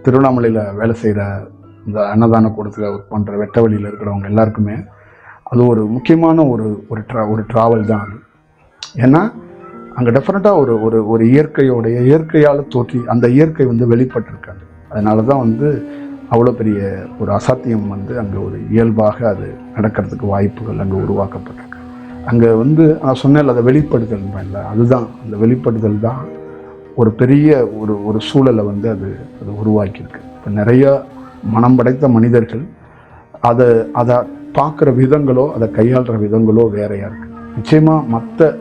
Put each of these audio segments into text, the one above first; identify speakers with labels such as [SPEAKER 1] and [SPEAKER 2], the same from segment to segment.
[SPEAKER 1] திருவண்ணாமலையில் வேலை செய்கிற இந்த அன்னதான கூடத்தில் ஒர்க் பண்ணுற வெட்ட வழியில் இருக்கிறவங்க எல்லாருக்குமே அது ஒரு முக்கியமான ஒரு ட்ராவல் தான் அது. ஏன்னா அங்கே டெஃபினட்டாக ஒரு இயற்கையால் தோற்றி அந்த இயற்கை வெளிப்பட்டிருக்காங்க. அதனால தான் அவ்வளோ பெரிய ஒரு அசாத்தியம் அங்கே ஒரு இயல்பாக அது நடக்கிறதுக்கு வாய்ப்புகள் அங்கே உருவாக்கப்பட்டிருக்கு. அங்கே நான் சொன்னேன் அதை வெளிப்படுதல் இல்லை, அதுதான் அந்த வெளிப்படுதல் தான் ஒரு பெரிய ஒரு சூழலை அது உருவாக்கியிருக்கு. இப்போ நிறைய மனம் படைத்த மனிதர்கள் அதை பார்க்குற விதங்களோ அதை கையாளுற விதங்களோ வேறையாக இருக்குது. நிச்சயமாக மற்ற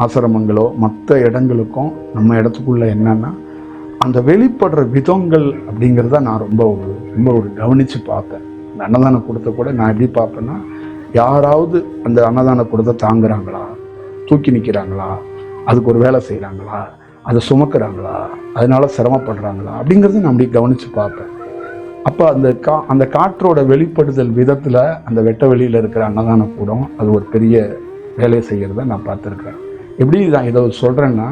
[SPEAKER 1] ஆசிரமங்களோ மற்ற இடங்களுக்கும் நம்ம இடத்துக்குள்ள என்னன்னா அந்த வெளிப்படுற விதங்கள் அப்படிங்கிறத நான் ரொம்ப ஒரு கவனித்து பார்ப்பேன். இந்த அன்னதான கூடத்தை கூட நான் எப்படி பார்ப்பேன்னா, யாராவது அந்த அன்னதான கூடத்தை தாங்குறாங்களா, தூக்கி நிற்கிறாங்களா, அதுக்கு ஒரு வேலை செய்கிறாங்களா, அதை சுமக்கிறாங்களா, அதனால சிரமப்படுறாங்களா அப்படிங்கிறத நான் அப்படி கவனித்து பார்ப்பேன். அப்போ அந்த காற்றோட வெளிப்படுதல் விதத்தில் அந்த வெட்ட வெளியில் இருக்கிற அன்னதான கூடம் அது ஒரு பெரிய வேலையை செய்கிறத நான் பார்த்துருக்கேன். எப்படி நான் இதை சொல்கிறேன்னா,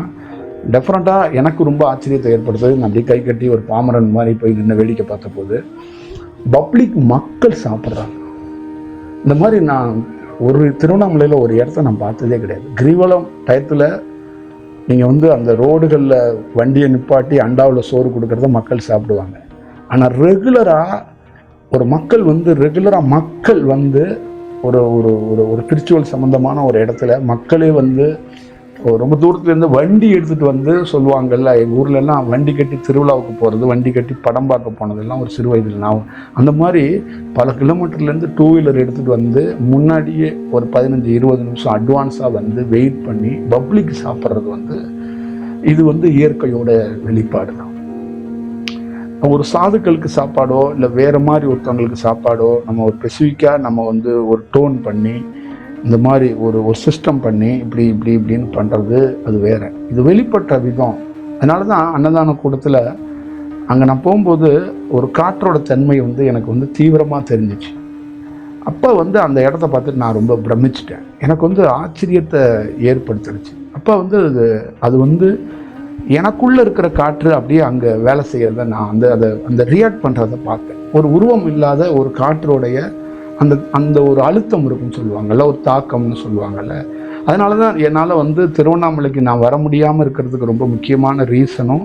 [SPEAKER 1] டெஃபினட்டாக எனக்கு ரொம்ப ஆச்சரியத்தை ஏற்படுத்துது. நான் அப்படியே கை கட்டி ஒரு பாமரன் மாதிரி போய் நின்று வேடிக்கை பார்த்தபோது பப்ளிக் மக்கள் சாப்பிட்றாங்க. இந்த மாதிரி நான் ஒரு திருவண்ணாமலையில் ஒரு இடத்த நான் பார்த்ததே கிடையாது. கிரிவலம் டயத்தில் நீங்கள் அந்த ரோடுகளில் வண்டியை நிப்பாட்டி அண்டாவில் சோறு கொடுக்கறத மக்கள் சாப்பிடுவாங்க. ஆனால் ரெகுலராக ஒரு மக்கள் ரெகுலராக மக்கள் ஒரு ஒரு ஒரு ஸ்பிரிச்சுவல் சம்மந்தமான ஒரு இடத்துல மக்களே ரொம்ப தூரத்துலேருந்து வண்டி எடுத்துகிட்டு சொல்லுவாங்கல்ல, எங்கள் ஊர்லெல்லாம் வண்டி கட்டி திருவிழாவுக்கு போகிறது, வண்டி கட்டி படம் பார்க்க போனதெல்லாம் ஒரு சிறு வயதில் நான் அந்த மாதிரி பல கிலோமீட்டர்லேருந்து 2 வீலர் எடுத்துகிட்டு முன்னாடியே ஒரு 15-20 நிமிஷம் அட்வான்ஸாக வெயிட் பண்ணி பப்ளிக் சாப்பிட்றது இது இயற்கையோட வெளிப்பாடு தான். ஒரு சாதுக்களுக்கு சாப்பாடோ இல்லை வேறு மாதிரி ஒருத்தவங்களுக்கு சாப்பாடோ நம்ம ஒரு ஸ்பெசிஃபிக்காக நம்ம ஒரு டோன் பண்ணி இந்த மாதிரி ஒரு சிஸ்டம் பண்ணி இப்படின்னு பண்ணுறது அது வேறு. இது வெளிப்பட்ட விதம். அதனால தான் அன்னதான கூடத்தில் அங்கே நான் போகும்போது ஒரு காற்றோட தன்மை எனக்கு தீவிரமாக தெரிஞ்சிச்சு. அப்போ அந்த இடத்த பார்த்துட்டு நான் ரொம்ப பிரமிச்சிட்டேன். எனக்கு ஆச்சரியத்தை ஏற்படுத்திடுச்சு. அப்போ அது எனக்குள்ளே இருக்கிற காற்று அப்படியே அங்கே வேலை செய்கிறத நான் அந்த ரியாக்ட் பண்ணுறதை பார்த்தேன். ஒரு உருவம் இல்லாத ஒரு காற்றோடைய அந்த ஒரு அழுத்தம் இருக்குன்னு சொல்லுவாங்கள்ல, ஒரு தாக்கம்னு சொல்லுவாங்கள்ல. அதனால தான் என்னால் திருவண்ணாமலைக்கு நான் வர முடியாமல் இருக்கிறதுக்கு ரொம்ப முக்கியமான ரீசனும்,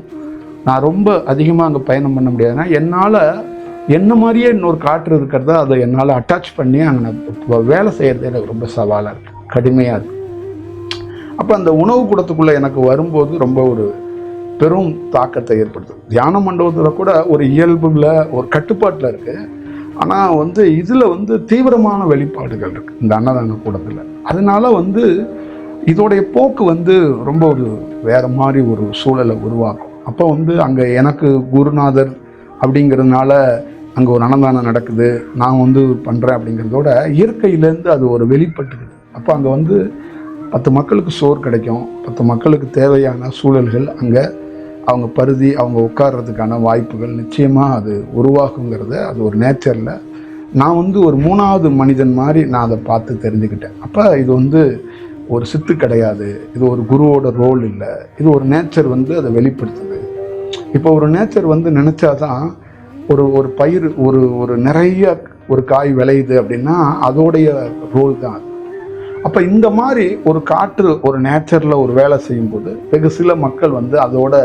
[SPEAKER 1] நான் ரொம்ப அதிகமாக அங்கே பயணம் பண்ண முடியாதுன்னா என்னால் என்ன மாதிரியே இன்னொரு காற்று இருக்கிறத அதை என்னால் அட்டாச் பண்ணி அங்கே நான் வேலை செய்கிறது எனக்கு ரொம்ப சவாலாக இருக்குது, கடுமையாக இருக்குது. அப்போ அந்த உணவு கூடத்துக்குள்ளே எனக்கு வரும்போது ரொம்ப ஒரு பெரும் தாக்கத்தை ஏற்படுத்தும். தியான மண்டபத்தில் கூட ஒரு இயல்புல ஒரு கட்டுப்பாட்டில் இருக்குது. ஆனால் இதில் தீவிரமான வெளிப்பாடுகள் இருக்குது இந்த அன்னதான கூடத்தில். அதனால இதோடைய போக்கு ரொம்ப ஒரு வேறு மாதிரி ஒரு சூழலை உருவாக்கும். அப்போ அங்கே எனக்கு குருநாதர் அப்படிங்கிறதுனால அங்கே ஒரு அன்னதானம் நடக்குது, நான் பண்ணுறேன் அப்படிங்கிறதோட இயற்கையிலேருந்து அது ஒரு வெளிப்பட்டுக்குது. அப்போ அங்கே 10 மக்களுக்கு சோறு கிடைக்கும், 10 மக்களுக்கு தேவையான சூழல்கள் அங்கே அவங்க பருதி அவங்க உட்கார்றதுக்கான வாய்ப்புகள் நிச்சயமாக அது உருவாகுங்கிறத அது ஒரு நேச்சரில் நான் ஒரு 3வது மனிதன் மாதிரி நான் அதை பார்த்து தெரிஞ்சுக்கிட்டேன். அப்போ இது ஒரு சித்து கிடையாது, இது ஒரு குருவோட ரோல் இல்லை, இது ஒரு நேச்சர் அதை வெளிப்படுத்துது. இப்போ ஒரு நேச்சர் நினச்சாதான் ஒரு பயிர் ஒரு நிறைய ஒரு காய் விளையுது அப்படின்னா அதோடைய ரோல் தான் அது. அப்போ இந்த மாதிரி ஒரு காற்று ஒரு நேச்சரில் ஒரு வேலை செய்யும்போது வெகு சில மக்கள் அதோட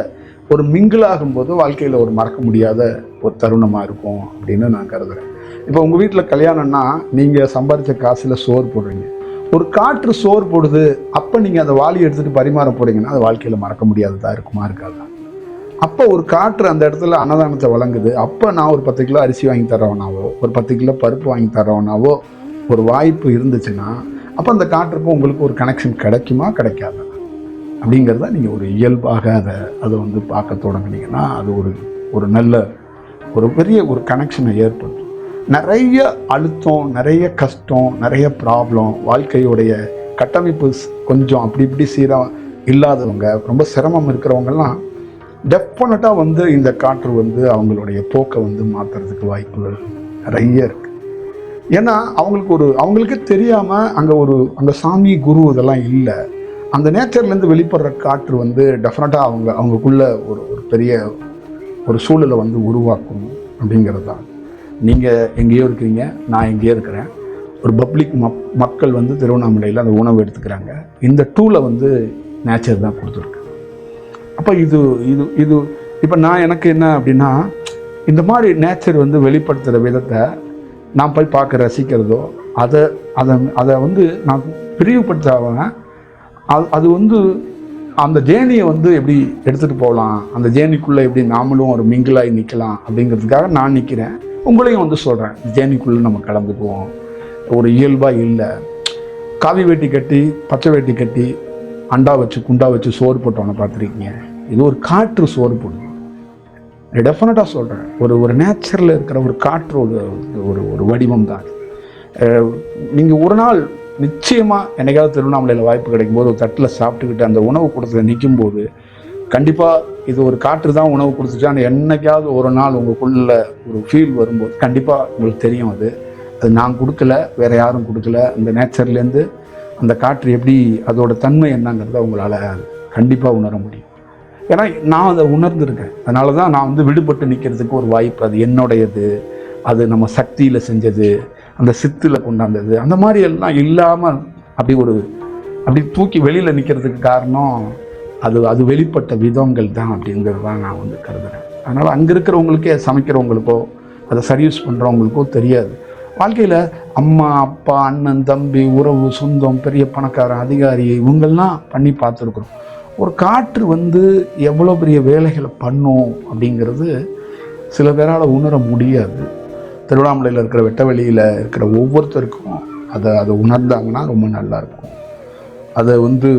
[SPEAKER 1] ஒரு மிங்கிளாகும்போது வாழ்க்கையில் ஒரு மறக்க முடியாத ஒரு தருணமாக இருக்கும் அப்படின்னு நான் கருதுகிறேன். இப்போ உங்கள் வீட்டில் கல்யாணம்னா நீங்கள் சம்பாதிச்ச காசில் சோறு போடுறீங்க, ஒரு காற்று சோறு போடுது, அப்போ நீங்கள் அந்த வாளி எடுத்துகிட்டு பரிமாற போகிறீங்கன்னா அது வாழ்க்கையில் மறக்க முடியாததாக இருக்குமா இருக்காதா? அப்போ ஒரு காற்று அந்த இடத்துல அன்னதானத்தை வழங்குது, அப்போ நான் ஒரு 10 கிலோ அரிசி வாங்கி தரவனாவோ ஒரு 10 கிலோ பருப்பு வாங்கி தரவனாவோ ஒரு வாய்ப்பு இருந்துச்சுன்னா அப்போ அந்த காற்றுக்கும் உங்களுக்கு ஒரு கனெக்ஷன் கிடைக்குமா கிடைக்காதா அப்படிங்கிறத நீங்கள் ஒரு இயல்பாக அதை பார்க்க தொடங்குனீங்கன்னா அது ஒரு நல்ல ஒரு பெரிய ஒரு கனெக்ஷனை ஏற்படுத்தும். நிறைய அழுத்தம், நிறைய கஷ்டம், நிறைய ப்ராப்ளம், வாழ்க்கையுடைய கட்டமைப்பு கொஞ்சம் அப்படி இப்படி சீராக இல்லாதவங்க, ரொம்ப சிரமம் இருக்கிறவங்கெல்லாம் டெஃபினட்டாக இந்த காற்று அவங்களுடைய போக்கை மாற்றுறதுக்கு வாய்ப்புகள் நிறைய இருக்குது. ஏன்னா அவங்களுக்கே தெரியாமல் அங்கே சாமி குரு இதெல்லாம் இல்லை. அந்த நேச்சர்லேருந்து வெளிப்படுற காற்று டெஃபினட்டாக அவங்களுக்குள்ள ஒரு பெரிய ஒரு சூழலை வந்து உருவாக்கும் அப்படிங்கிறது தான். நீங்கள் எங்கேயோ இருக்கிறீங்க, நான் எங்கேயோ இருக்கிறேன். ஒரு பப்ளிக் மக்கள் வந்து திருவண்ணாமலையில் அந்த உணவு எடுத்துக்கிறாங்க. இந்த டூலை வந்து நேச்சர் தான் கொடுத்துருக்கு. அப்போ இது இது இது இப்போ நான் எனக்கு என்ன அப்படின்னா, இந்த மாதிரி நேச்சர் வந்து வெளிப்படுத்துகிற விதத்தை நான் போய் பார்க்க ரசிக்கிறதோ அதை அதை அதை வந்து நான் பிரிவுபடுத்தாமல் அது வந்து அந்த ஜேர்னியை வந்து எப்படி எடுத்துகிட்டு போகலாம், அந்த ஜேர்னிக்குள்ளே எப்படி நாமளும் ஒரு மிங்கிளாகி நிற்கலாம் அப்படிங்கிறதுக்காக நான் நிற்கிறேன். உங்களையும் வந்து சொல்கிறேன், ஜேர்னிக்குள்ளே நம்ம கலந்துக்குவோம். ஒரு இயல்பாக இல்லை, காவி வேட்டி கட்டி பச்சை வேட்டி கட்டி அண்டா வச்சு குண்டா வச்சு சோறு போட்டவனை பார்த்துருக்கீங்க. இது ஒரு காற்று சோறு போடுது. டெஃபினட்டாக சொல்கிறேன், ஒரு நேச்சரில் இருக்கிற ஒரு காற்று ஒரு வடிவம் தான். நீங்கள் ஒரு நாள் நிச்சயமாக என்னைக்காவது திருவண்ணாமலையில் வாய்ப்பு கிடைக்கும்போது ஒரு தட்டில் சாப்பிட்டுக்கிட்டு அந்த உணவு கூடத்தில் நிற்கும்போது கண்டிப்பாக இது ஒரு காற்று தான் உணவு கொடுத்துச்சா, அந்த என்னைக்காவது ஒரு நாள் உங்களுக்குள்ள ஒரு ஃபீல் வரும்போது கண்டிப்பாக உங்களுக்கு தெரியும். அது நான் கொடுக்கல, வேறு யாரும் கொடுக்கல. அந்த நேச்சர்லேருந்து அந்த காற்று எப்படி, அதோட தன்மை என்னங்கிறத உங்களால் கண்டிப்பாக உணர முடியும். ஏன்னா நான் அதை உணர்ந்துருக்கேன். அதனால தான் நான் வந்து விடுபட்டு நிற்கிறதுக்கு ஒரு வாய்ப்பு. அது என்னுடையது, அது நம்ம சக்தியில் செஞ்சது, அந்த சித்தில் கொண்டாந்தது, அந்த மாதிரி எல்லாம் இல்லாமல் அப்படி தூக்கி வெளியில் நிற்கிறதுக்கு காரணம் அது வெளிப்பட்ட விதங்கள் தான் அப்படிங்கிறது தான் நான் வந்து கருதுகிறேன். அதனால் அங்கே இருக்கிறவங்களுக்கே, சமைக்கிறவங்களுக்கோ அதை சர்வீஸ் பண்ணுறவங்களுக்கோ தெரியாது. வாழ்க்கையில் அம்மா அப்பா அண்ணன் தம்பி உறவு சொந்தம் பெரிய பணக்காரன் அதிகாரி இவங்கெல்லாம் பண்ணி பார்த்துருக்குறோம். ஒரு காற்று வந்து எவ்வளோ பெரிய வேலைகளை பண்ணும் அப்படிங்கிறது சில பேரால் உணர முடியாது. திருவண்ணாமலையில் இருக்கிற வெட்டவெளியில் இருக்கிற ஒவ்வொருத்தருக்கும் அதை உணர்ந்தாங்கன்னா ரொம்ப நல்லாயிருக்கும். அதை வந்து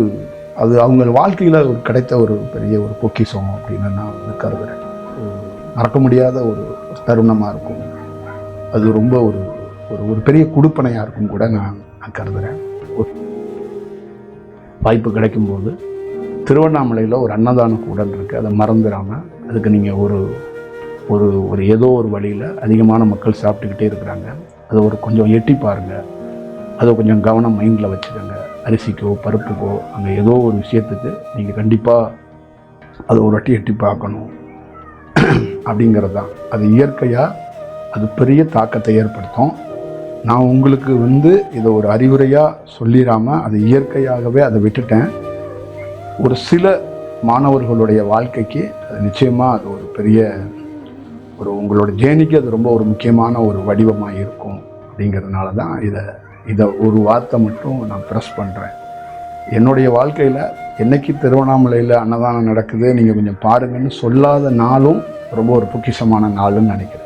[SPEAKER 1] அது அவங்க வாழ்க்கையில் ஒரு கிடைத்த ஒரு பெரிய ஒரு பொக்கிஷம் அப்படின்னு நான் வந்து கருதுகிறேன். மறக்க முடியாத ஒரு தருணமாக இருக்கும். அது ரொம்ப ஒரு பெரிய கொடுப்பனையாக இருக்கும் கூட நான் கருதுகிறேன். வாய்ப்பு கிடைக்கும்போது திருவண்ணாமலையில் ஒரு அன்னதான கூடம் இருக்குது, அதை மறந்துடாமல் அதுக்கு நீங்கள் ஒரு ஏதோ ஒரு வழியில் அதிகமான மக்கள் சாப்பிட்டுக்கிட்டே இருக்கிறாங்க, அதை கொஞ்சம் எட்டி பாருங்கள். அதை கொஞ்சம் கவனம் மைண்டில் வச்சுக்கோங்க. அரிசிக்கோ பருப்புக்கோ அங்கே ஏதோ ஒரு விஷயத்துக்கு நீங்கள் கண்டிப்பாக அதை ஒரு எட்டி பார்க்கணும் அப்படிங்கிறது தான். அது இயற்கையாக அது பெரிய தாக்கத்தை ஏற்படுத்தும். நான் உங்களுக்கு வந்து இதை ஒரு அறிவுரையாக சொல்லிடாமல் அது இயற்கையாகவே அதை விட்டுட்டேன். ஒரு சில மாணவர்களுடைய வாழ்க்கைக்கு அது நிச்சயமாக அது ஒரு பெரிய உங்களோட ஜேர்னிக்கு அது ரொம்ப ஒரு முக்கியமான ஒரு வடிவமாக இருக்கும். அப்படிங்கிறதுனால தான் இதை ஒரு வார்த்தை மட்டும் நான் ப்ரெஸ் பண்ணுறேன். என்னுடைய வாழ்க்கையில் என்றைக்கு திருவண்ணாமலையில் அன்னதானம் நடக்குது நீங்கள் கொஞ்சம் பாருங்கன்னு சொல்லாத நாளும் ரொம்ப ஒரு பொக்கிஷமான நாளுன்னு நினைக்கிறேன்.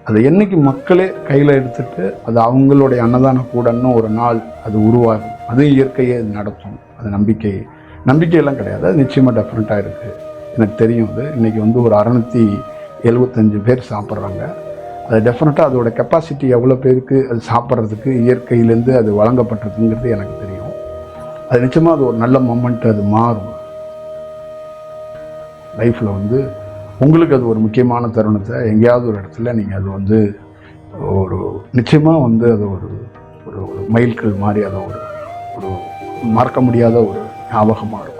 [SPEAKER 1] அதை என்றைக்கு மக்களே கையில் எடுத்துகிட்டு அது அவங்களுடைய அன்னதான கூடன்னு ஒரு நாள் அது உருவாகும், அதுவும் இயற்கையே அது நடத்தும். அது நம்பிக்கையெல்லாம் கிடையாது, அது நிச்சயமாக டெஃபரெண்ட்டாக இருக்குது. எனக்கு தெரியும். அது இன்றைக்கி வந்து ஒரு 675 பேர் சாப்பிட்றாங்க. அது டெஃபினட்டாக அதோட கெப்பாசிட்டி எவ்வளோ பேருக்கு அது சாப்பிட்றதுக்கு இயற்கையிலேருந்து அது வழங்கப்பட்டிருக்குங்கிறது எனக்கு தெரியும். அது நிச்சயமாக அது ஒரு நல்ல மொமெண்ட். அது மாறும் லைஃப்பில் வந்து உங்களுக்கு அது ஒரு முக்கியமான தருணத்தை எங்கேயாவது ஒரு இடத்துல நீங்கள் அது வந்து நிச்சயமாக வந்து அது ஒரு மைல்கல் மாதிரி, அதை ஒரு மறக்க முடியாத ஒரு ஞாபகமாக இருக்கும்.